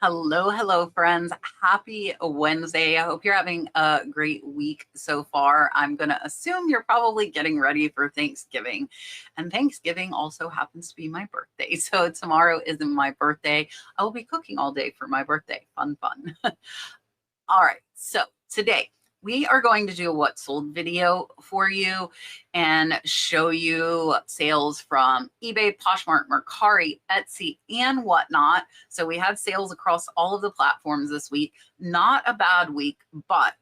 Hello, hello, friends. Happy Wednesday. I hope you're having a great week so far. I'm going to assume you're probably getting ready for Thanksgiving. And Thanksgiving also happens to be my birthday. So tomorrow isn't my birthday. I will be cooking all day for my birthday. Fun, fun. All right. So today we are going to do a what sold video for you and show you sales from eBay, Poshmark, Mercari, Etsy, and whatnot. So we had sales across all of the platforms this week. Not a bad week, but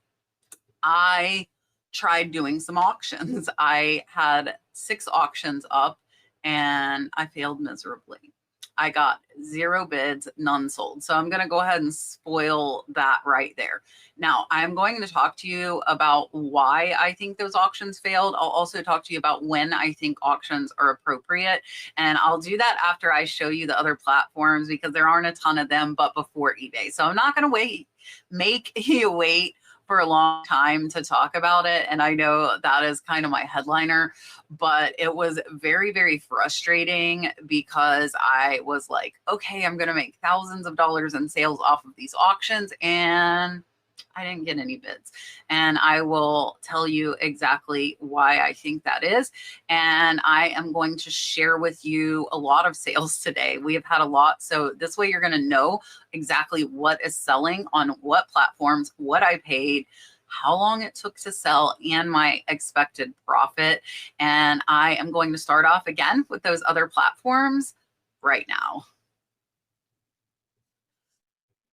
I tried doing some auctions. I had 6 auctions up and I failed miserably. I got 0 bids, none sold. So I'm going to go ahead and spoil that right there. Now, I'm going to talk to you about why I think those auctions failed. I'll also talk to you about when I think auctions are appropriate. And I'll do that after I show you the other platforms because there aren't a ton of them, but before eBay. So I'm not going to make you wait for a long time to talk about it. And I know that is kind of my headliner, but it was very, very frustrating because I was like, okay, I'm going to make thousands of dollars in sales off of these auctions. And I didn't get any bids. And I will tell you exactly why I think that is. And I am going to share with you a lot of sales today. We have had a lot. So this way you're going to know exactly what is selling on what platforms, what I paid, how long it took to sell, and my expected profit. And I am going to start off again with those other platforms right now.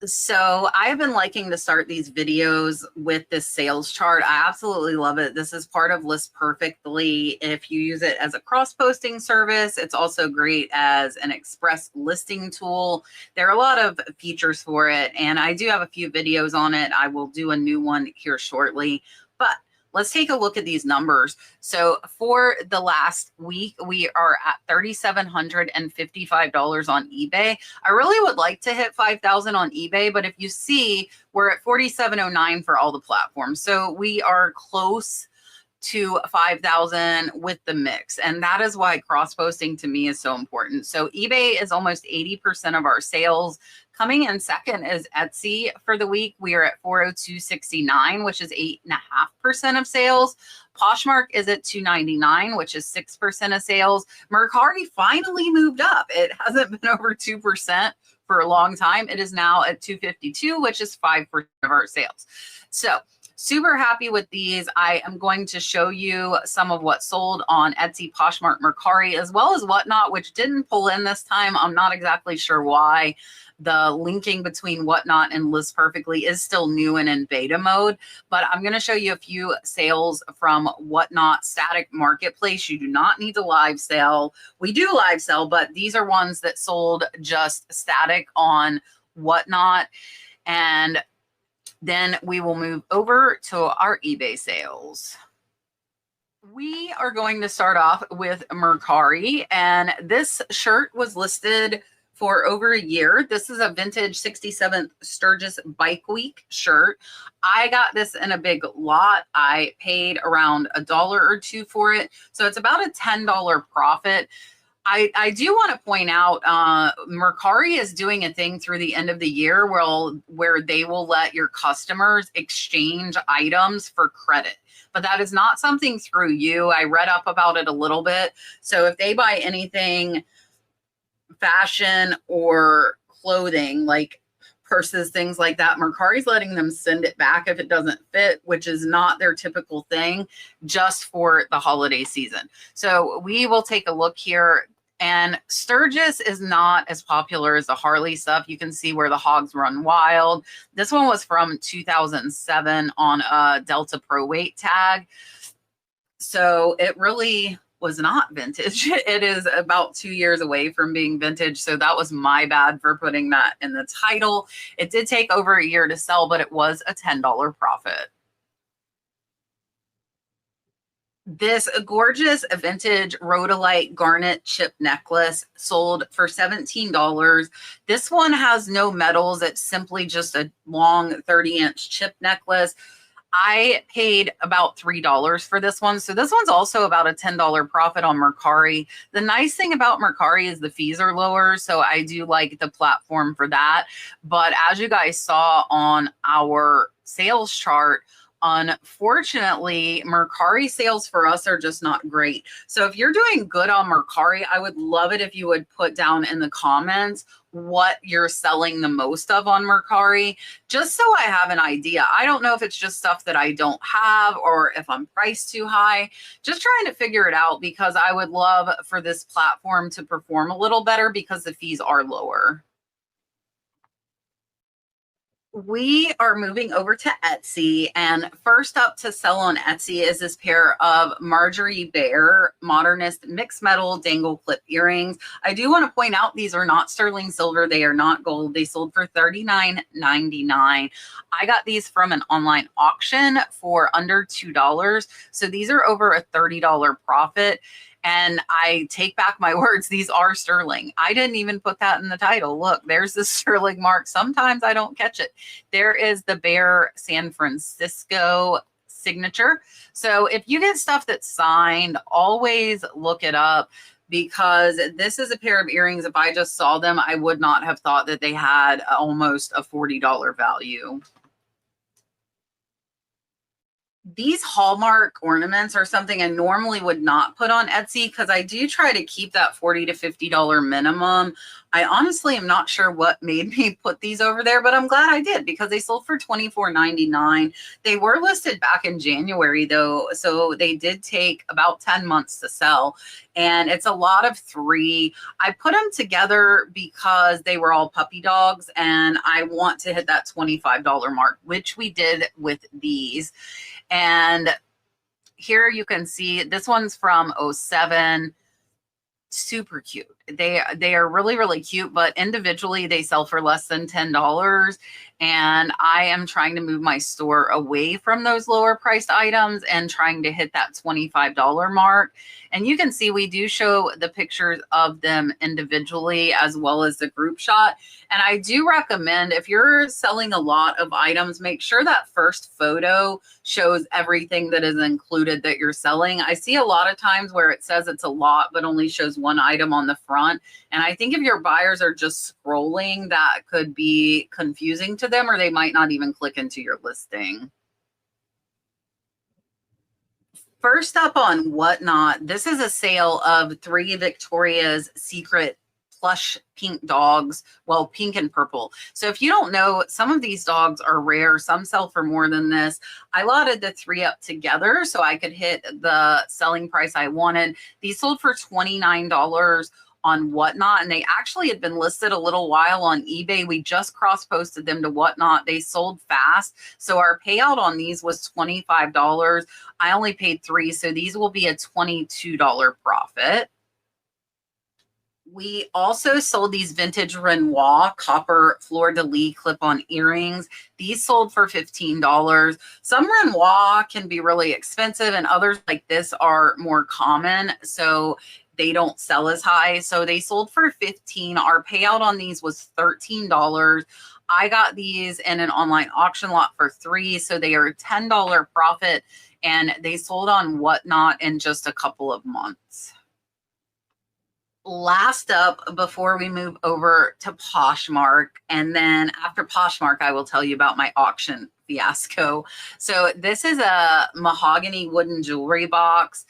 So I've been liking to start these videos with this sales chart. I absolutely love it. This is part of List Perfectly. If you use it as a cross-posting service, it's also great as an express listing tool. There are a lot of features for it, and I do have a few videos on it. I will do a new one here shortly, but let's take a look at these numbers. So for the last week, we are at $3,755 on eBay. I really would like to hit 5,000 on eBay, but if you see, we're at 4,709 for all the platforms. So we are close to 5,000 with the mix. And that is why cross-posting to me is so important. So eBay is almost 80% of our sales. Coming in second is Etsy for the week. We are at 402.69, which is 8.5% of sales. Poshmark is at 299, which is 6% of sales. Mercari finally moved up. It hasn't been over 2% for a long time. It is now at 252, which is 5% of our sales. So super happy with these. I am going to show you some of what sold on Etsy, Poshmark, Mercari, as well as Whatnot, which didn't pull in this time. I'm not exactly sure why. The linking between Whatnot and List Perfectly is still new and in beta mode, but I'm going to show you a few sales from Whatnot static marketplace. You do not need to live sell. We do live sell, but these are ones that sold just static on Whatnot. And then we will move over to our eBay sales. We are going to start off with Mercari, and this shirt was listed for over a year. This is a vintage 67th Sturgis Bike Week shirt. I got this in a big lot. I paid around $1 or $2 for it. So it's about a $10 profit. I do want to point out, Mercari is doing a thing through the end of the year where they will let your customers exchange items for credit. But that is not something through you. I read up about it a little bit. So if they buy anything fashion or clothing like purses, things like that, Mercari's letting them send it back if it doesn't fit, which is not their typical thing, just for the holiday season. So we will take a look here. And Sturgis is not as popular as the Harley stuff. You can see where the hogs run wild. This one was from 2007 on a Delta Pro weight tag. So it really was not vintage. It is about 2 years away from being vintage. So that was my bad for putting that in the title. It did take over a year to sell, but it was a $10 profit. This gorgeous vintage rhodolite garnet chip necklace sold for $17. This one has no metals. It's simply just a long 30-inch chip necklace. I paid about $3 for this one. So this one's also about a $10 profit on Mercari. The nice thing about Mercari is the fees are lower. So I do like the platform for that. But as you guys saw on our sales chart, unfortunately, Mercari sales for us are just not great. So if you're doing good on Mercari, I would love it if you would put down in the comments what you're selling the most of on Mercari, just so I have an idea. I don't know if it's just stuff that I don't have or if I'm priced too high. Just trying to figure it out, because I would love for this platform to perform a little better because the fees are lower. We are moving over to Etsy, and first up to sell on Etsy is this pair of Marjorie Bear Modernist mixed metal dangle clip earrings. I do want to point out these are not sterling silver. They are not gold. They sold for $39.99. I got these from an online auction for under $2. So these are over a $30 profit. And I take back my words, these are sterling. I didn't even put that in the title. Look, there's the sterling mark. Sometimes I don't catch it. There is the Bear San Francisco signature. So if you get stuff that's signed, always look it up, because this is a pair of earrings. If I just saw them, I would not have thought that they had almost a $40 value. These Hallmark ornaments are something I normally would not put on Etsy, because I do try to keep that $40 to $50 minimum. I honestly am not sure what made me put these over there, but I'm glad I did, because they sold for $24.99. They were listed back in January though, so they did take about 10 months to sell. And it's a lot of 3. I put them together because they were all puppy dogs, and I want to hit that $25 mark, which we did with these. And here you can see this one's from 07. Super cute. They are really, really cute, but individually they sell for less than $10. And I am trying to move my store away from those lower priced items and trying to hit that $25 mark. And you can see we do show the pictures of them individually as well as the group shot. And I do recommend, if you're selling a lot of items, make sure that first photo shows everything that is included that you're selling. I see a lot of times where it says it's a lot, but only shows one item on the front. And I think if your buyers are just scrolling, that could be confusing to them, or they might not even click into your listing. First up on Whatnot, this is a sale of 3 Victoria's Secret plush pink dogs, well, pink and purple. So if you don't know, some of these dogs are rare. Some sell for more than this. I lotted the 3 up together so I could hit the selling price I wanted. These sold for $29 on Whatnot, and they actually had been listed a little while on eBay. We just cross-posted them to Whatnot. They sold fast, so our payout on these was $25. I only paid $3, so these will be a $22 profit. We also sold these vintage Renoir copper fleur-de-lis clip-on earrings. These sold for $15. Some Renoir can be really expensive, and others like this are more common, so they don't sell as high. So they sold for $15. Our payout on these was $13. I got these in an online auction lot for $3, so they are a $10 profit, and they sold on Whatnot in just a couple of months. Last up, before we move over to Poshmark, and then after Poshmark, I will tell you about my auction fiasco. So this is a mahogany wooden jewelry box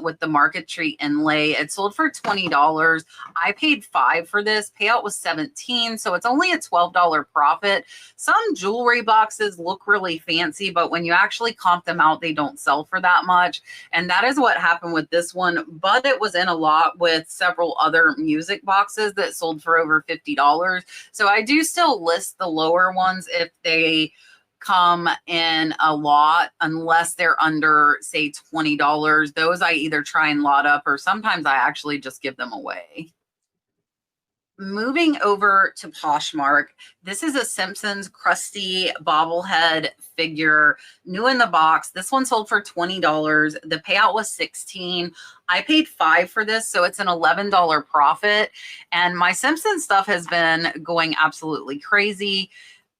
with the marquetry inlay. It sold for $20. I paid $5 for this. Payout was $17, so it's only a $12 profit. Some jewelry boxes look really fancy, but when you actually comp them out, they don't sell for that much. And that is what happened with this one, but it was in a lot with several other music boxes that sold for over $50. So I do still list the lower ones if they come in a lot, unless they're under, say, $20. Those I either try and lot up, or sometimes I actually just give them away. Moving over to Poshmark, this is a Simpsons crusty bobblehead figure, new in the box. This one sold for $20. The payout was $16. I paid $5 for this, so it's an $11 profit. And my Simpsons stuff has been going absolutely crazy.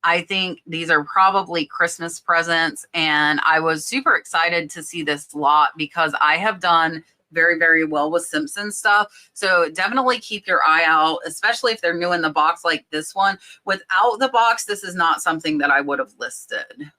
I think these are probably Christmas presents, and I was super excited to see this lot because I have done very, very well with Simpson stuff. So definitely keep your eye out, especially if they're new in the box like this one. Without the box, this is not something that I would have listed.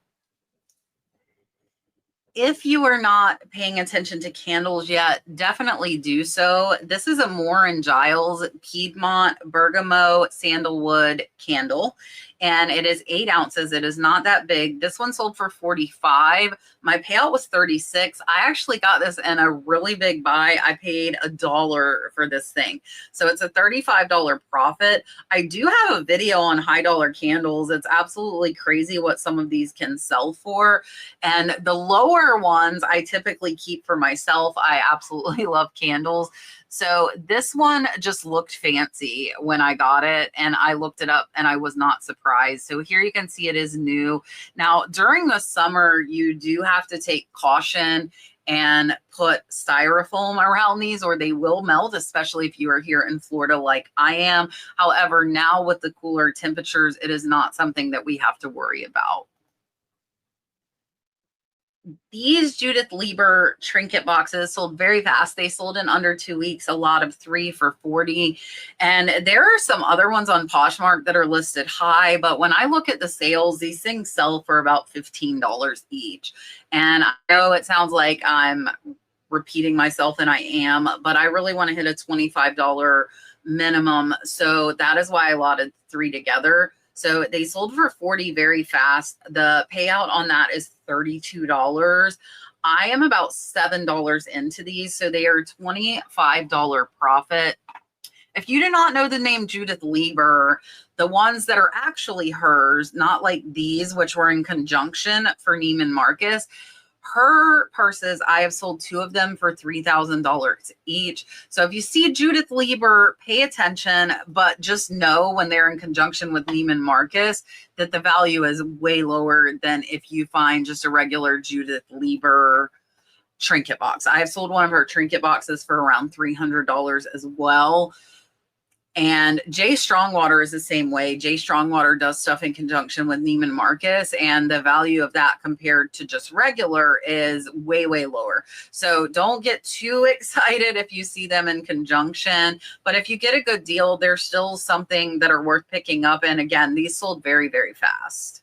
If you are not paying attention to candles yet, definitely do so. This is a Moore and Giles Piedmont Bergamot Sandalwood candle, and it is 8 ounces. It is not that big. This one sold for 45. My payout was 36. I actually got this in a really big buy. I paid $1 for this thing. So it's a $35 profit. I do have a video on high dollar candles. It's absolutely crazy what some of these can sell for. And the lower ones I typically keep for myself. I absolutely love candles. So this one just looked fancy when I got it, and I looked it up and I was not surprised. So here you can see it is new. Now, during the summer, you do have to take caution and put styrofoam around these or they will melt, especially if you are here in Florida like I am. However, now with the cooler temperatures, it is not something that we have to worry about. These Judith Lieber trinket boxes sold very fast. They sold in under 2 weeks, a lot of 3 for 40. And there are some other ones on Poshmark that are listed high, but when I look at the sales, these things sell for about $15 each. And I know it sounds like I'm repeating myself, and I am, but I really want to hit a $25 minimum. So that is why I allotted 3 together. So they sold for 40 very fast. The payout on that is $32. I am about $7 into these, so they are $25 profit. If you do not know the name Judith Lieber, the ones that are actually hers, not like these, which were in conjunction for Neiman Marcus, her purses, I have sold 2 of them for $3,000 each. So if you see Judith Lieber, pay attention, but just know when they're in conjunction with Neiman Marcus that the value is way lower than if you find just a regular Judith Lieber trinket box. I have sold one of her trinket boxes for around $300 as well. And Jay Strongwater is the same way. Jay Strongwater does stuff in conjunction with Neiman Marcus, and the value of that compared to just regular is way, way lower. So don't get too excited if you see them in conjunction. But if you get a good deal, there's still something that are worth picking up. And again, these sold very, very fast.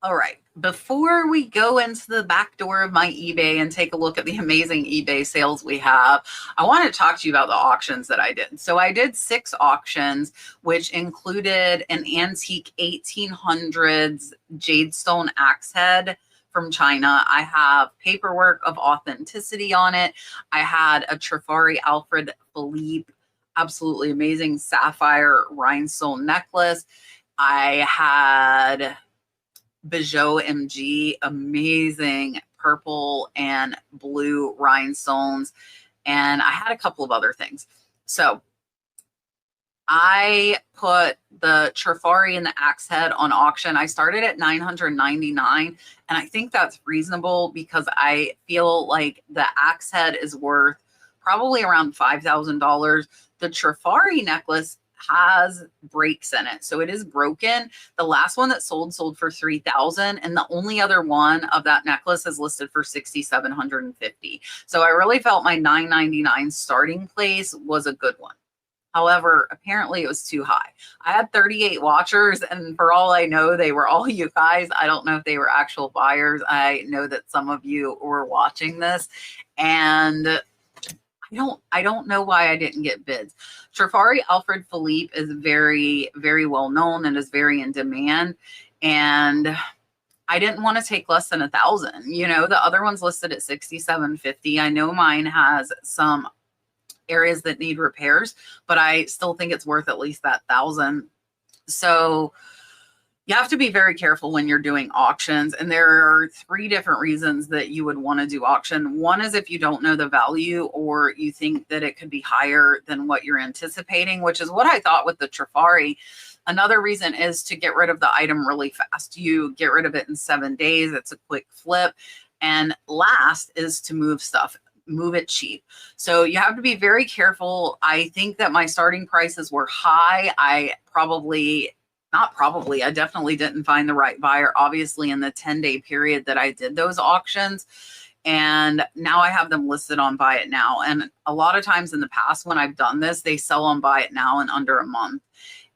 All right, before we go into the back door of my eBay and take a look at the amazing eBay sales we have, I want to talk to you about the auctions that I did. So I did 6 auctions, which included an antique 1800s jadestone axe head from China. I have paperwork of authenticity on it. I had a Trifari Alfred Philippe, absolutely amazing sapphire rhinestone necklace. I had Bijou MG, amazing purple and blue rhinestones. And I had a couple of other things. So I put the Trifari and the axe head on auction. I started at $999, and I think that's reasonable because I feel like the axe head is worth probably around $5,000. The Trifari necklace has breaks in it, so it is broken. The last one that sold for $3,000, and the only other one of that necklace is listed for $6,750. So I really felt my $999 starting place was a good one. However, apparently it was too high. I had 38 watchers, and for all I know, they were all you guys. I don't know if they were actual buyers. I know that some of you were watching this, and I don't know why I didn't get bids. Trifari Alfred Philippe is very, very well known and is very in demand. And I didn't want to take less than 1,000. You know, the other one's listed at 6,750. I know mine has some areas that need repairs, but I still think it's worth at least that 1,000. So you have to be very careful when you're doing auctions. And there are 3 different reasons that you would want to do auction. One is if you don't know the value or you think that it could be higher than what you're anticipating, which is what I thought with the Trifari. Another reason is to get rid of the item really fast. You get rid of it in 7 days. It's a quick flip. And last is to move stuff. Move it cheap. So you have to be very careful. I think that my starting prices were high. I probably not probably, I definitely didn't find the right buyer, obviously, in the 10-day period that I did those auctions. And now I have them listed on Buy It Now. And a lot of times in the past when I've done this, they sell on Buy It Now in under a month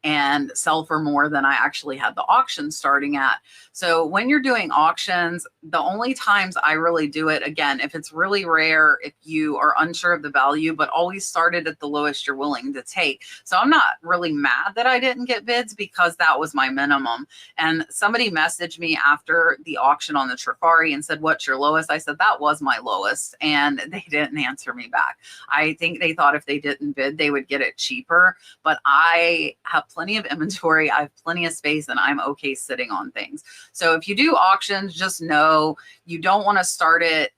and sell for more than I actually had the auction starting at. So when you're doing auctions, the only times I really do it, again, if it's really rare, if you are unsure of the value, but always started at the lowest you're willing to take. So I'm not really mad that I didn't get bids because that was my minimum. And somebody messaged me after the auction on the Trifari and said, what's your lowest? I said, that was my lowest. And they didn't answer me back. I think they thought if they didn't bid, they would get it cheaper. But I have plenty of inventory, I have plenty of space, and I'm okay sitting on things. So if you do auctions, just know you don't want to start it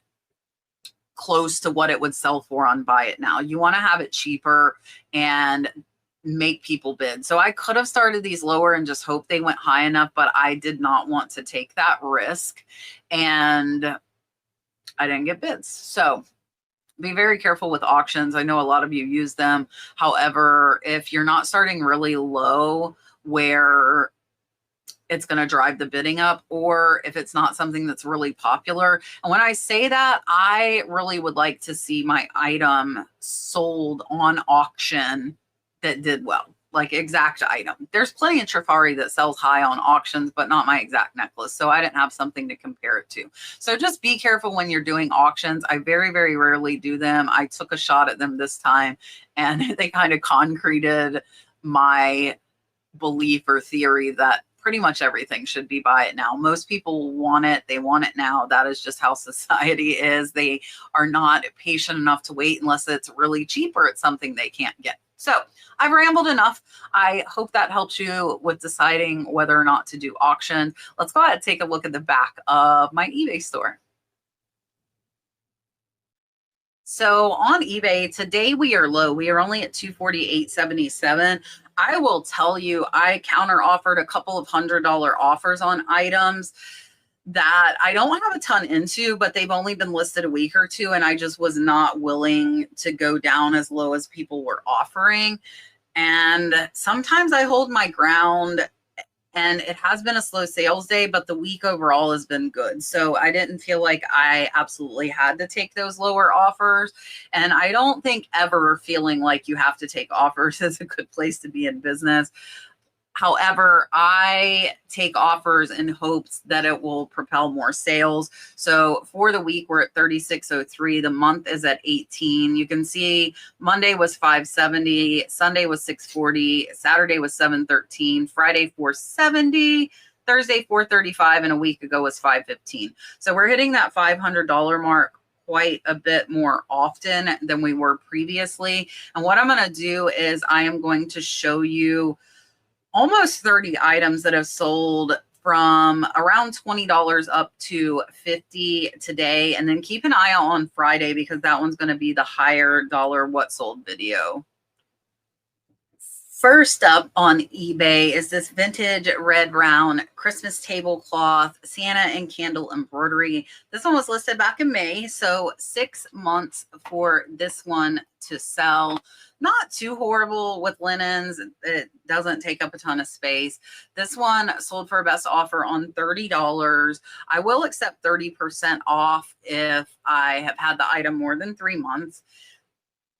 close to what it would sell for on Buy It Now. You want to have it cheaper and make people bid. So I could have started these lower and just hope they went high enough, but I did not want to take that risk, and I didn't get bids. So be very careful with auctions. I know a lot of you use them. However, if you're not starting really low where it's going to drive the bidding up, or if it's not something that's really popular. And when I say that, I really would like to see my item sold on auction that did well, like exact item. There's plenty of Trifari that sells high on auctions, but not my exact necklace. So I didn't have something to compare it to. So just be careful when you're doing auctions. I very, very rarely do them. I took a shot at them this time and they kind of concreted my belief or theory that pretty much everything should be Buy It Now. Most people want it. They want it now. That is just how society is. They are not patient enough to wait unless it's really cheap or it's something they can't get. So I've rambled enough. I hope that helps you with deciding whether or not to do auctions. Let's go ahead and take a look at the back of my eBay store. So on eBay today, we are low. We are only at $248.77. I will tell you, I counter offered a couple of $100 offers on items that I don't have a ton into, but they've only been listed a week or two, and I just was not willing to go down as low as people were offering. And sometimes I hold my ground, and it has been a slow sales day, but the week overall has been good. So I didn't feel like I absolutely had to take those lower offers. And I don't think ever feeling like you have to take offers is a good place to be in business. However, I take offers in hopes that it will propel more sales. So for the week, we're at 3603. The month is at 18. You can see Monday was 570, Sunday was 640, Saturday was 713, Friday 470, Thursday 435, and a week ago was 515. So we're hitting that $500 mark quite a bit more often than we were previously. And what I'm going to do is I am going to show you almost 30 items that have sold from around $20 up to $50 today. And then keep an eye out on Friday because that one's going to be the higher dollar what sold video. First up on eBay is this vintage red round Christmas tablecloth, Santa and candle embroidery. This one was listed back in May, so 6 months for this one to sell. Not too horrible with linens. It doesn't take up a ton of space. This one sold for a best offer on $30. I will accept 30% off if I have had the item more than 3 months.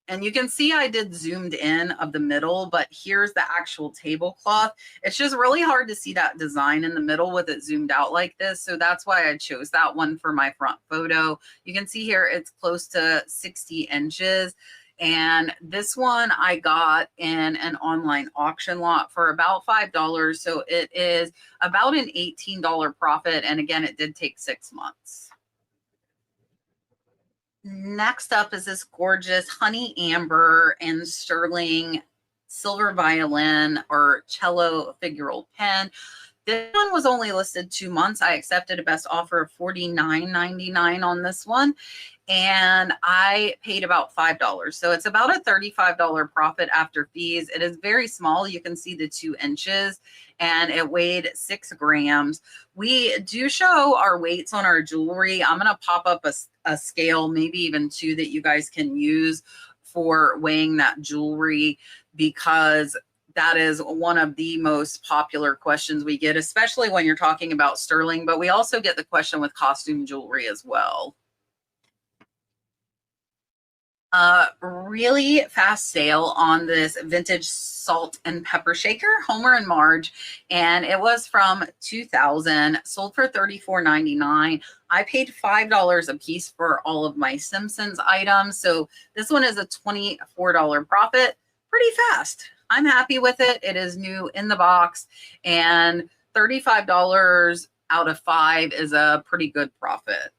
And you can see I did zoomed in of the middle, but here's the actual tablecloth. It's just really hard to see that design in the middle with it zoomed out like this. So that's why I chose that one for my front photo. You can see here it's close to 60 inches. And this one I got in an online auction lot for about $5. So it is about an $18 profit. And again, it did take 6 months. Next up is this gorgeous honey amber and sterling silver violin or cello figural pen. This one was only listed 2 months. I accepted a best offer of $49.99 on this one, and I paid about $5. So it's about a $35 profit after fees. It is very small. You can see the 2 inches, and it weighed 6 grams. We do show our weights on our jewelry. I'm going to pop up a scale, maybe even 2 that you guys can use for weighing that jewelry, because that is one of the most popular questions we get, especially when you're talking about sterling, but we also get the question with costume jewelry as well. Really fast sale on this vintage salt and pepper shaker, Homer and Marge, and it was from 2000, sold for $34.99. I paid $5 a piece for all of my Simpsons items, so this one is a $24 profit. Pretty fast. I'm happy with it. It is new in the box, and $35 out of 5 is a pretty good profit.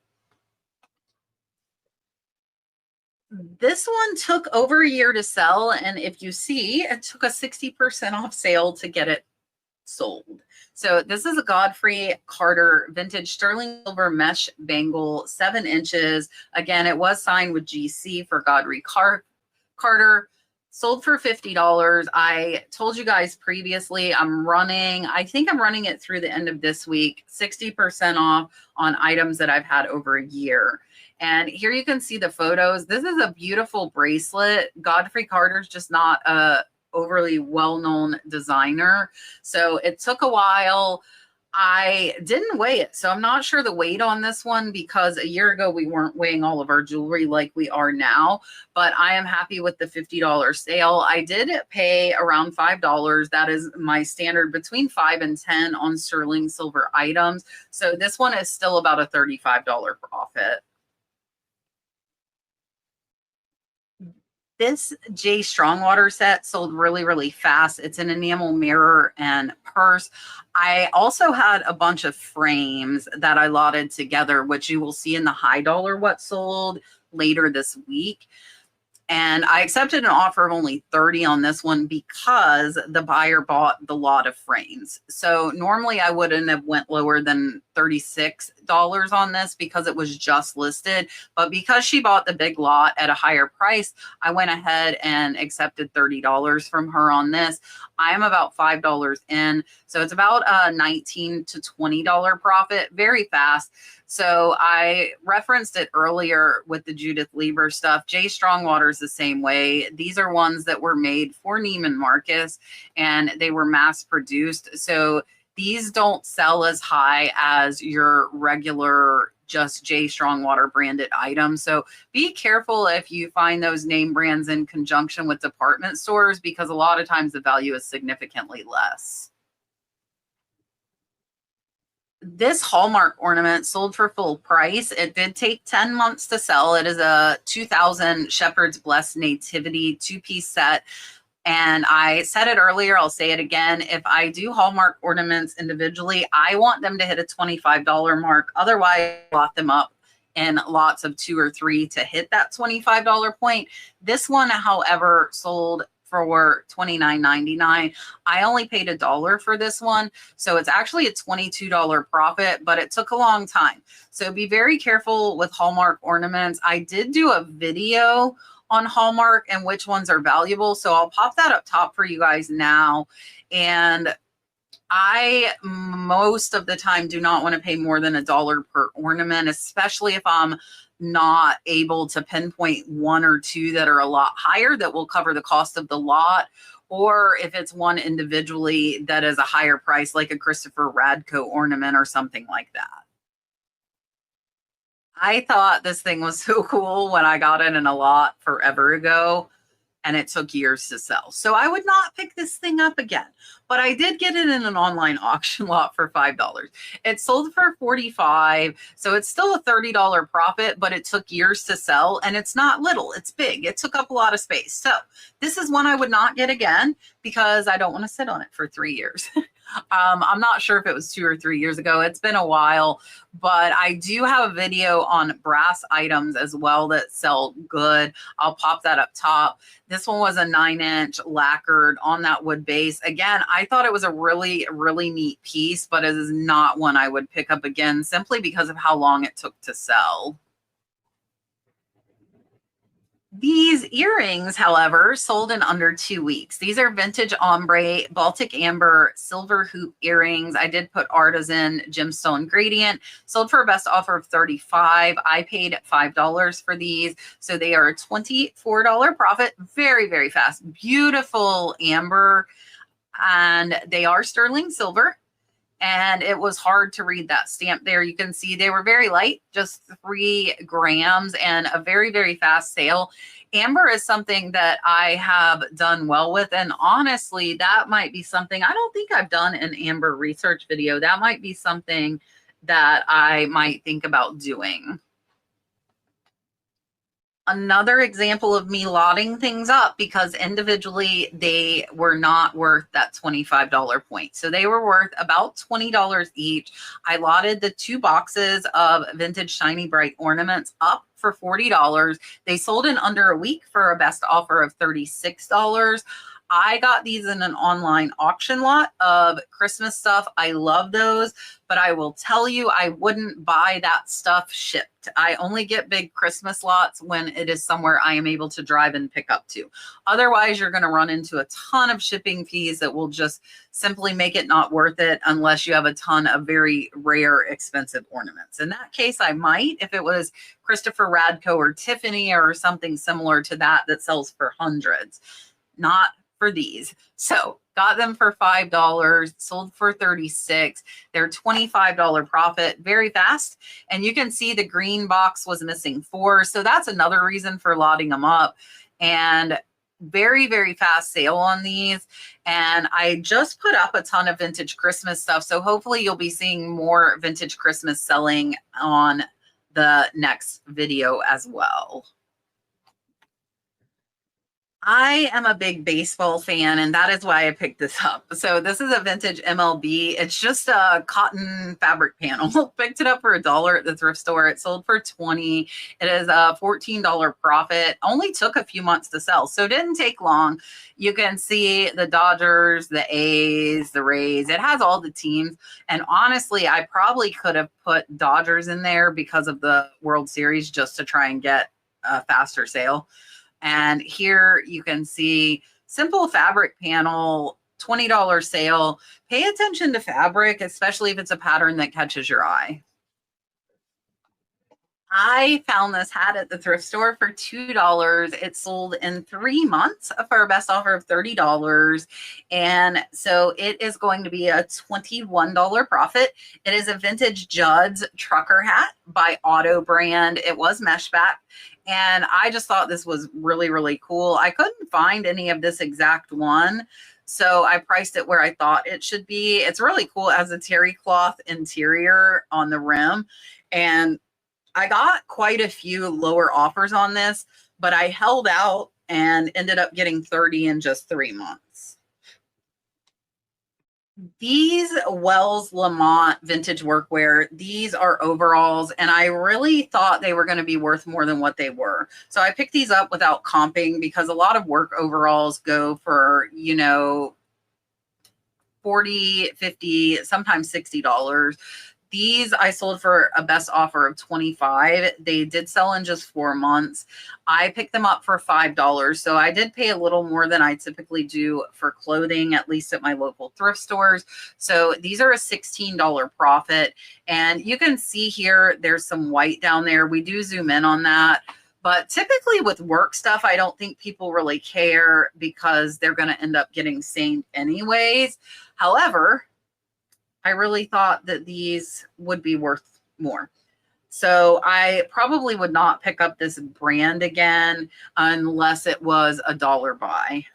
This one took over a year to sell, and if you see, it took a 60% off sale to get it sold. So this is a Godfrey Carter vintage sterling silver mesh bangle, 7 inches. Again, it was signed with GC for Godfrey Carter. Sold for $50. I told you guys previously, I think I'm running it through the end of this week, 60% off on items that I've had over a year. And here you can see the photos. This is a beautiful bracelet. Godfrey Carter's just not a overly well-known designer, so it took a while. I didn't weigh it, so I'm not sure the weight on this one, because a year ago we weren't weighing all of our jewelry like we are now, but I am happy with the $50 sale. I did pay around $5. That is my standard, between 5 and 10 on sterling silver items. So this one is still about a $35 profit. This J. Strongwater set sold really, really fast. It's an enamel mirror and purse. I also had a bunch of frames that I lotted together, which you will see in the high dollar what sold later this week. And I accepted an offer of only $30 on this one because the buyer bought the lot of frames. So normally I wouldn't have went lower than $36 on this because it was just listed. But because she bought the big lot at a higher price, I went ahead and accepted $30 from her on this. I am about $5 in. So it's about a $19 to $20 profit, very fast. So I referenced it earlier with the Judith Lieber stuff. J. Strongwater is the same way. These are ones that were made for Neiman Marcus, and they were mass produced. So these don't sell as high as your regular just J. Strongwater branded items. So be careful if you find those name brands in conjunction with department stores, because a lot of times the value is significantly less. This Hallmark ornament sold for full price. It did take 10 months to sell. It is a 2000 Shepherd's Blessed Nativity 2-piece set. And I said it earlier, I'll say it again. If I do Hallmark ornaments individually, I want them to hit a $25 mark. Otherwise, I lot them up in lots of 2 or 3 to hit that $25 point. This one, however, sold for $29.99. I only paid $1 for this one. So it's actually a $22 profit, but it took a long time. So be very careful with Hallmark ornaments. I did do a video on Hallmark and which ones are valuable. So I'll pop that up top for you guys now. And I, most of the time, do not want to pay more than $1 per ornament, especially if I'm not able to pinpoint 1 or 2 that are a lot higher that will cover the cost of the lot, or if it's one individually that is a higher price, like a Christopher Radko ornament or something like that. I thought this thing was so cool when I got it in a lot forever ago, and it took years to sell. So I would not pick this thing up again, but I did get it in an online auction lot for $5. It sold for $45. So it's still a $30 profit, but it took years to sell, and it's not little, it's big. It took up a lot of space. So this is one I would not get again because I don't want to sit on it for 3 years. I'm not sure if it was 2 or 3 years ago. It's been a while, but I do have a video on brass items as well that sell good. I'll pop that up top. This one was a 9-inch lacquered on that wood base. Again, I thought it was a really, really neat piece, but it is not one I would pick up again simply because of how long it took to sell. These earrings, however, sold in under 2 weeks. These are vintage ombre, Baltic amber, silver hoop earrings. I did put artisan gemstone gradient. Sold for a best offer of $35. I paid $5 for these. So they are a $24 profit. Very, very fast. Beautiful amber. and they are sterling silver. And it was hard to read that stamp there. You can see they were very light, just 3 grams, and a very, very fast sale. Amber is something that I have done well with. And honestly, that might be something, I don't think I've done an amber research video. That might be something that I might think about doing. Another example of me lotting things up because individually they were not worth that $25 point. So they were worth about $20 each. I lotted the 2 boxes of vintage shiny bright ornaments up for $40. They sold in under a week for a best offer of $36. I got these in an online auction lot of Christmas stuff. I love those, but I will tell you, I wouldn't buy that stuff shipped. I only get big Christmas lots when it is somewhere I am able to drive and pick up to. Otherwise, you're going to run into a ton of shipping fees that will just simply make it not worth it unless you have a ton of very rare, expensive ornaments. In that case, I might, if it was Christopher Radko or Tiffany or something similar to that that sells for hundreds. Not for these. So got them for $5, sold for $36. They're $25 profit, very fast. And you can see the green box was missing 4. So that's another reason for lotting them up. And very, very fast sale on these. And I just put up a ton of vintage Christmas stuff. So hopefully you'll be seeing more vintage Christmas selling on the next video as well. I am a big baseball fan, and that is why I picked this up. So this is a vintage MLB. It's just a cotton fabric panel. Picked it up for $1 at the thrift store. It sold for $20. It is a $14 profit. Only took a few months to sell, so it didn't take long. You can see the Dodgers, the A's, the Rays. It has all the teams. And honestly, I probably could have put Dodgers in there because of the World Series just to try and get a faster sale. And here you can see simple fabric panel, $20 sale. Pay attention to fabric, especially if it's a pattern that catches your eye. I found this hat at the thrift store for $2. It sold in 3 months for a best offer of $30. And so it is going to be a $21 profit. It is a vintage Judd's trucker hat by Auto Brand. It was mesh back. And I just thought this was really, really cool. I couldn't find any of this exact one, so I priced it where I thought it should be. It's really cool. It has a terry cloth interior on the rim. And I got quite a few lower offers on this, but I held out and ended up getting 30 in just 3 months. These Wells Lamont vintage workwear, these are overalls, and I really thought they were going to be worth more than what they were. So I picked these up without comping because a lot of work overalls go for, you know, $40, $50, sometimes $60. These I sold for a best offer of $25. They did sell in just 4 months. I picked them up for $5. So I did pay a little more than I typically do for clothing, at least at my local thrift stores. So these are a $16 profit. And you can see here, there's some white down there. We do zoom in on that. But typically with work stuff, I don't think people really care because they're going to end up getting stained anyways. However, I really thought that these would be worth more. So I probably would not pick up this brand again unless it was a dollar buy.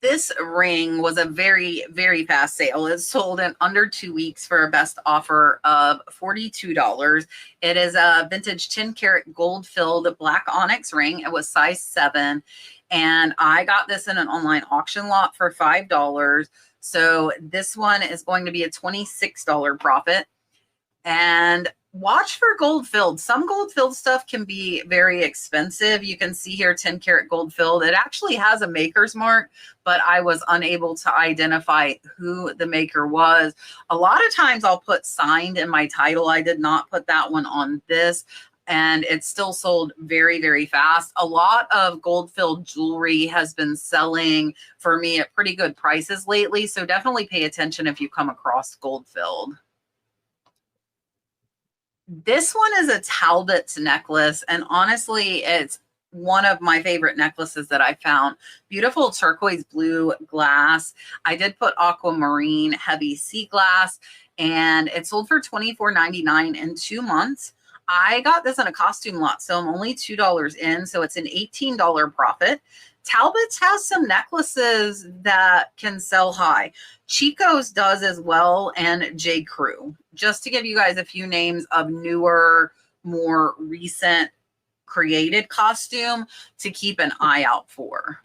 This ring was a very, very fast sale. It sold in under 2 weeks for a best offer of $42. It is a vintage 10-karat gold-filled black onyx ring. It was size 7. And I got this in an online auction lot for $5. So this one is going to be a $26 profit. And watch for gold filled. Some gold filled stuff can be very expensive. You can see here 10 karat gold filled. It actually has a maker's mark, but I was unable to identify who the maker was. A lot of times I'll put signed in my title. I did not put that one on this. And it's still sold very, very fast. A lot of gold-filled jewelry has been selling for me at pretty good prices lately. So definitely pay attention if you come across gold-filled. This one is a Talbot's necklace. And honestly, it's one of my favorite necklaces that I found. Beautiful turquoise blue glass. I did put aquamarine heavy sea glass, and it sold for $24.99 in 2 months. I got this in a costume lot, so I'm only $2 in, so it's an $18 profit. Talbot's has some necklaces that can sell high. Chico's does as well, and J. Crew. Just to give you guys a few names of newer, more recent created costume to keep an eye out for.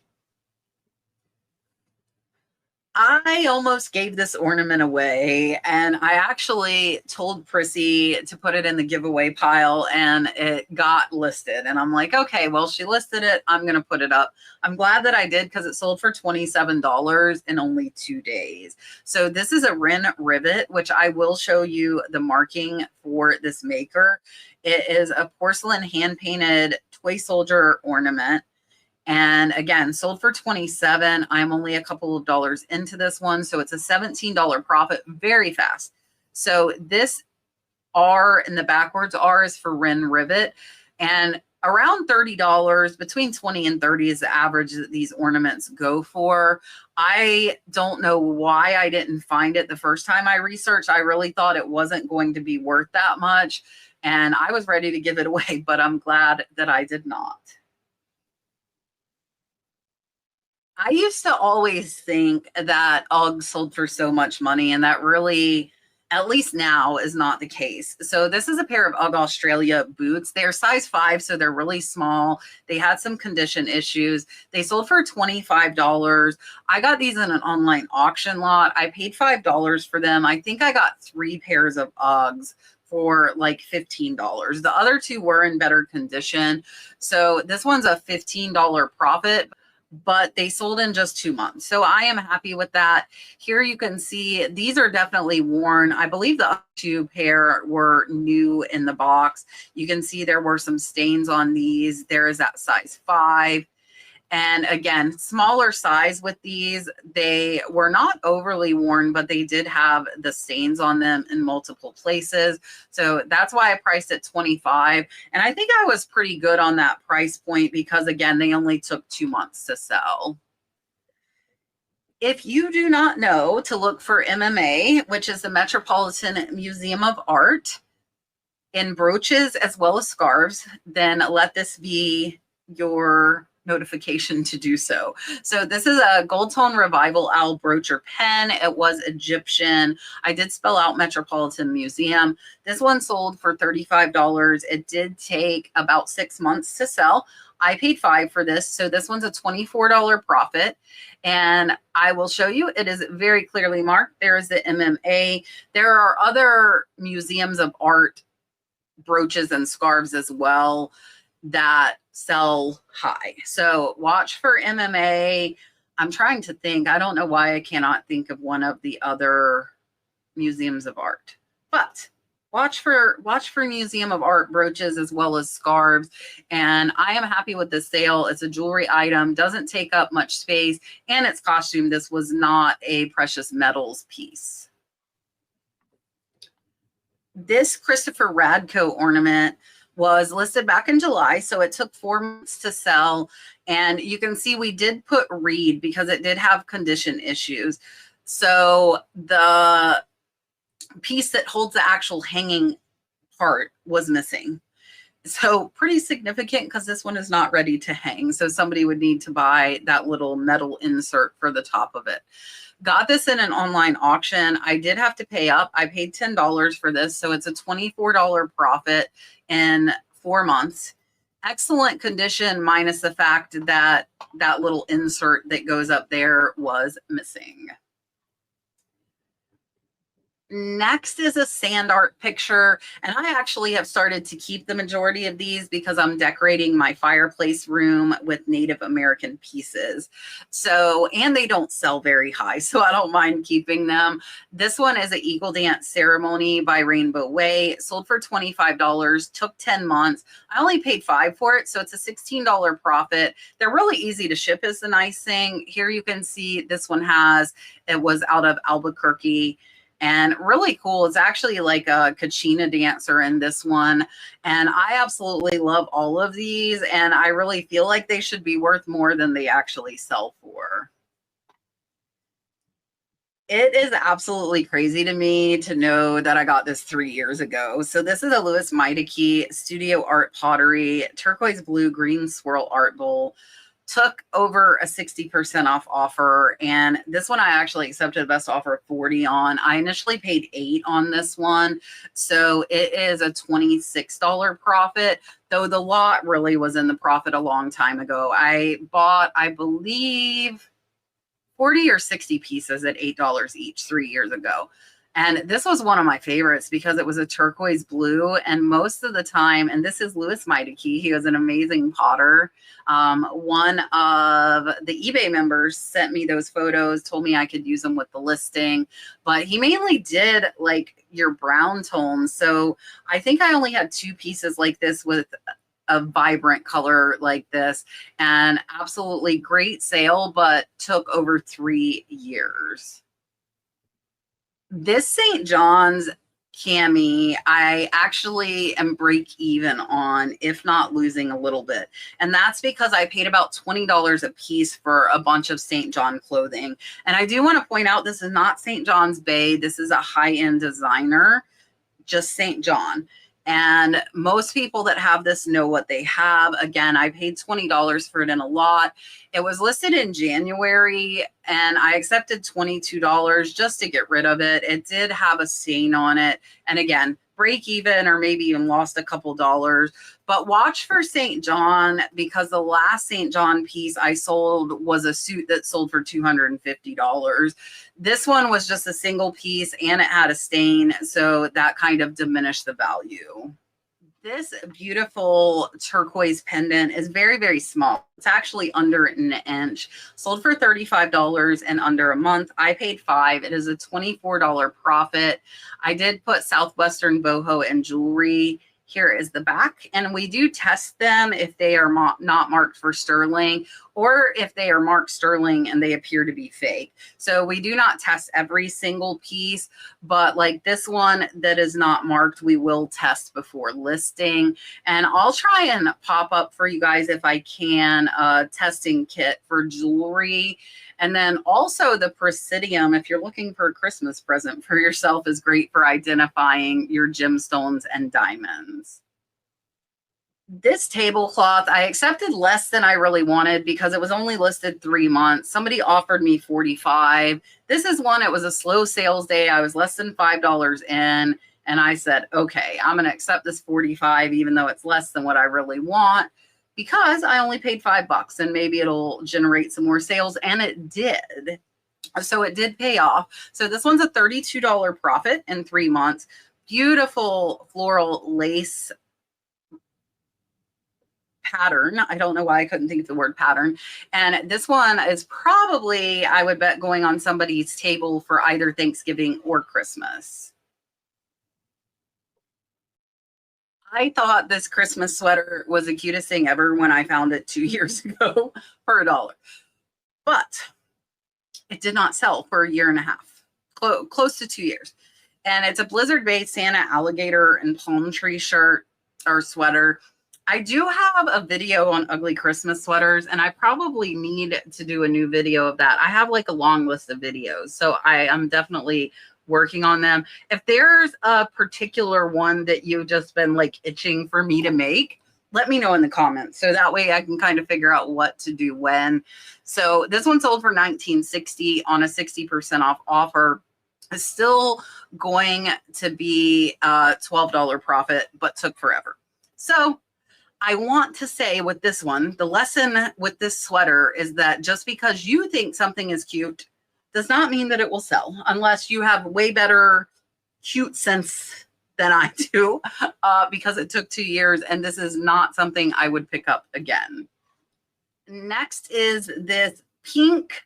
I almost gave this ornament away, and I actually told Prissy to put it in the giveaway pile, and it got listed. And I'm like, okay, well, she listed it. I'm going to put it up. I'm glad that I did, because it sold for $27 in only 2 days. So this is a Rin rivet, which I will show you the marking for this maker. It is a porcelain hand-painted toy soldier ornament. And again, sold for $27. I'm only a couple of dollars into this one. So it's a $17 profit very fast. So this R in the backwards, R is for Rin rivet. And around $30, between 20 and 30 is the average that these ornaments go for. I don't know why I didn't find it the first time I researched. I really thought it wasn't going to be worth that much. And I was ready to give it away, but I'm glad that I did not. I used to always think that Uggs sold for so much money, and that really, at least now, is not the case. So this is a pair of Ugg Australia boots. They're size 5, so they're really small. They had some condition issues. They sold for $25. I got these in an online auction lot. I paid $5 for them. I think I got 3 pairs of Uggs for like $15. The other 2 were in better condition. So this one's a $15 profit, but they sold in just 2 months. So I am happy with that. Here you can see these are definitely worn. I believe the other 2 pair were new in the box. You can see there were some stains on these. There is that size 5. And again, smaller size with these. They were not overly worn, but they did have the stains on them in multiple places. So that's why I priced it $25. And I think I was pretty good on that price point because, again, they only took 2 months to sell. If you do not know to look for MMA, which is the Metropolitan Museum of Art, in brooches as well as scarves, then let this be your notification to do so. So this is a Gold Tone Revival Owl broocher pen. It was Egyptian. I did spell out Metropolitan Museum. This one sold for $35. It did take about 6 months to sell. I paid $5 for this. So this one's a $24 profit. And I will show you, it is very clearly marked. There is the MMA. There are other museums of art brooches and scarves as well that sell high. So watch for MMA. I'm trying to think. I don't know why I cannot think of one of the other museums of art, but watch for Museum of Art brooches as well as scarves. And I am happy with this sale. It's a jewelry item, doesn't take up much space, and it's costume. This was not a precious metals piece. This Christopher Radko ornament was listed back in July, so it took 4 months to sell. And you can see we did put reed because it did have condition issues. So the piece that holds the actual hanging part was missing. So pretty significant because this one is not ready to hang. So somebody would need to buy that little metal insert for the top of it. Got this in an online auction. I did have to pay up. I paid $10 for this. So it's a $24 profit in 4 months. Excellent condition, minus the fact that that little insert that goes up there was missing. Next is a sand art picture, and I actually have started to keep the majority of these because I'm decorating my fireplace room with Native American pieces. So, and they don't sell very high, so I don't mind keeping them. This one is an Eagle Dance Ceremony by Rainbow Way. Sold for $25, took 10 months. I only paid $5 for it, so it's a $16 profit. They're really easy to ship is the nice thing. Here you can see this one it was out of Albuquerque. and really cool. It's actually like a Kachina dancer in this one. And I absolutely love all of these. And I really feel like they should be worth more than they actually sell for. It is absolutely crazy to me to know that I got this 3 years ago. So this is a Louis Meideke Studio Art Pottery turquoise blue green swirl art bowl. Took over a 60% off offer, and this one I actually accepted a best offer of 40 on. I initially paid 8 on this one, so it is a $26 profit, though the lot really was in the profit a long time ago. I bought, I believe, 40 or 60 pieces at $8 each 3 years ago. And this was one of my favorites because it was a turquoise blue. And most of the time, and this is Louis Meideke, he was an amazing potter. One of the eBay members sent me those photos, told me I could use them with the listing, but he mainly did like your brown tones. So I think I only had 2 pieces like this with a vibrant color like this, and absolutely great sale, but took over 3 years. This St. John's cami, I actually am break even on, if not losing a little bit. And that's because I paid about $20 a piece for a bunch of St. John clothing. And I do want to point out, this is not St. John's Bay. This is a high-end designer, just St. John. And most people that have this know what they have. Again, I paid $20 for it in a lot. It was listed in January, and I accepted $22 just to get rid of it. It did have a stain on it. And again, break even or maybe even lost a couple dollars. But watch for St. John, because the last St. John piece I sold was a suit that sold for $250. This one was just a single piece and it had a stain, so that kind of diminished the value. This beautiful turquoise pendant is very, very small. It's actually under an inch. Sold for $35 in under a month. I paid $5. It is a $24 profit. I did put Southwestern boho and jewelry. Here is the back, and we do test them if they are not marked for sterling, or if they are marked sterling and they appear to be fake. So we do not test every single piece, but like this one that is not marked, we will test before listing. And I'll try and pop up for you guys, if I can, a testing kit for jewelry. And then also the Presidium, if you're looking for a Christmas present for yourself, is great for identifying your gemstones and diamonds. This tablecloth, I accepted less than I really wanted because it was only listed 3 months. Somebody offered me 45. This is one, it was a slow sales day. I was less than $5 in, and I said, okay, I'm going to accept this 45, even though it's less than what I really want, because I only paid $5 and maybe it'll generate some more sales. And it did. So it did pay off. So this one's a $32 profit in 3 months. Beautiful floral lace pattern. I don't know why I couldn't think of the word pattern. And this one is probably, I would bet, going on somebody's table for either Thanksgiving or Christmas. I thought this Christmas sweater was the cutest thing ever when I found it 2 years ago for $1. But it did not sell for a year and a half, close to 2 years. And it's a Blizzard Bay Santa alligator and palm tree shirt or sweater. I do have a video on ugly Christmas sweaters, and I probably need to do a new video of that. I have like a long list of videos, so I am definitely working on them. If there's a particular one that you've just been like itching for me to make, let me know in the comments, so that way I can kind of figure out what to do when. So this one sold for $19.60 on a 60% off offer. It's still going to be a $12 profit, but took forever. So I want to say with this one, the lesson with this sweater is that just because you think something is cute does not mean that it will sell, unless you have way better cute sense than I do, because it took 2 years, and this is not something I would pick up again. Next is this pink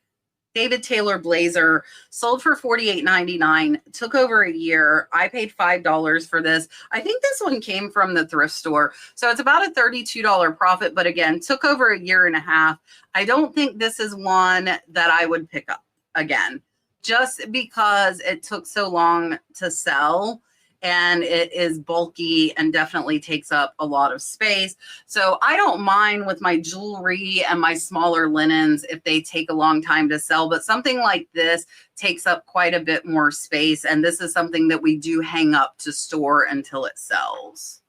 David Taylor blazer, sold for $48.99, took over a year. I paid $5 for this. I think this one came from the thrift store, so it's about a $32 profit, but again, took over a year and a half. I don't think this is one that I would pick up again. just because it took so long to sell, and it is bulky and definitely takes up a lot of space. So I don't mind with my jewelry and my smaller linens if they take a long time to sell, but something like this takes up quite a bit more space. And this is something that we do hang up to store until it sells.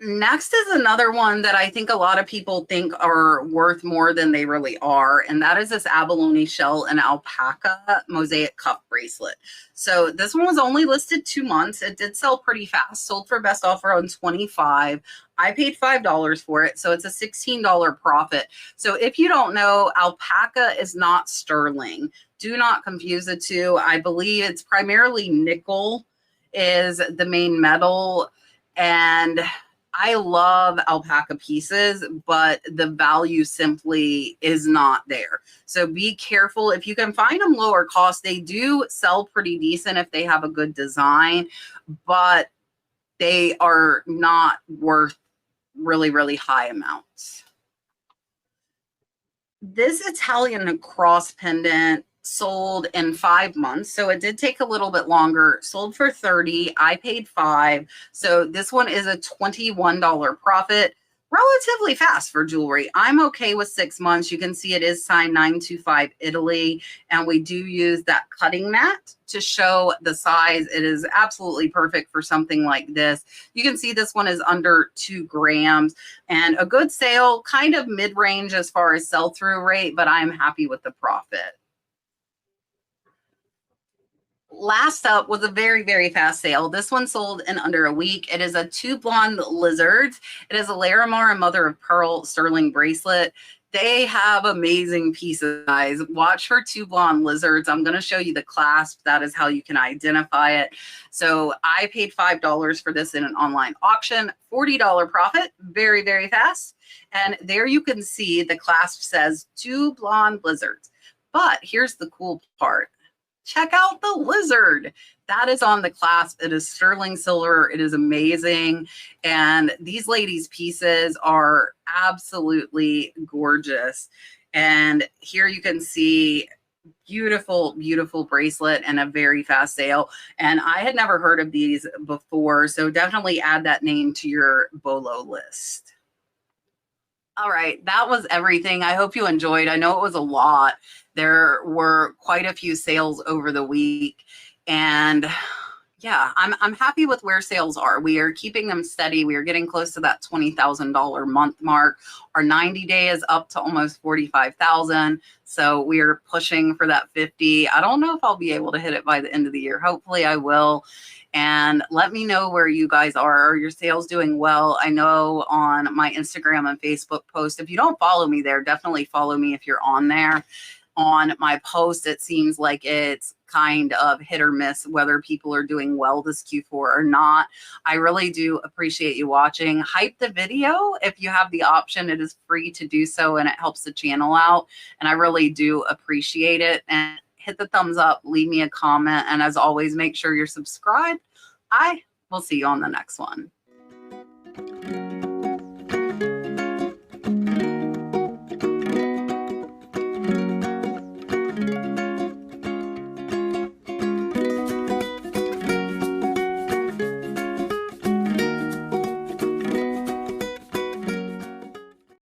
Next is another one that I think a lot of people think are worth more than they really are, and that is this abalone shell and alpaca mosaic cuff bracelet. So this one was only listed 2 months. It did sell pretty fast, sold for best offer on 25. I paid $5 for it, so it's a $16 profit. So if you don't know, alpaca is not sterling. Do not confuse the two. I believe it's primarily nickel is the main metal, and I love alpaca pieces, but the value simply is not there. So be careful. If you can find them lower cost, they do sell pretty decent if they have a good design, but they are not worth really, really high amounts. This Italian cross pendant sold in 5 months, so it did take a little bit longer. Sold for 30. I paid 5. So this one is a $21 profit. Relatively fast for jewelry. I'm okay with 6 months. You can see it is signed 925 Italy, and we do use that cutting mat to show the size. It is absolutely perfect for something like this. You can see this one is under 2 grams, and a good sale, kind of mid-range as far as sell-through rate, but I'm happy with the profit. Last up was a very, very fast sale. This one sold in under a week. It is a 2 blonde lizards. It is a Larimar and mother of pearl sterling bracelet. They have amazing pieces, guys. Watch for 2 blonde lizards. I'm going to show you the clasp. That is how you can identify it. So I paid $5 for this in an online auction. $40 profit. Very, very fast. And there you can see the clasp says 2 blonde lizards. But here's the cool part. Check out the lizard. That is on the clasp. It is sterling silver. It is amazing. And these ladies' pieces are absolutely gorgeous. And here you can see beautiful, beautiful bracelet and a very fast sale. And I had never heard of these before, so definitely add that name to your BOLO list. All right, that was everything. I hope you enjoyed. I know it was a lot. There were quite a few sales over the week, and yeah, I'm happy with where sales are. We are keeping them steady. We are getting close to that $20,000 month mark. Our 90-day is up to almost 45,000. So we are pushing for that 50. I don't know if I'll be able to hit it by the end of the year. Hopefully I will. And let me know where you guys are. Are your sales doing well? I know on my Instagram and Facebook post, if you don't follow me there, definitely follow me if you're on there. On my post, it seems like it's kind of hit or miss whether people are doing well this Q4 or not. I really do appreciate you watching. Hype the video if you have the option. It is free to do so, and it helps the channel out. And I really do appreciate it. And hit the thumbs up, leave me a comment, and as always, make sure you're subscribed. I will see you on the next one.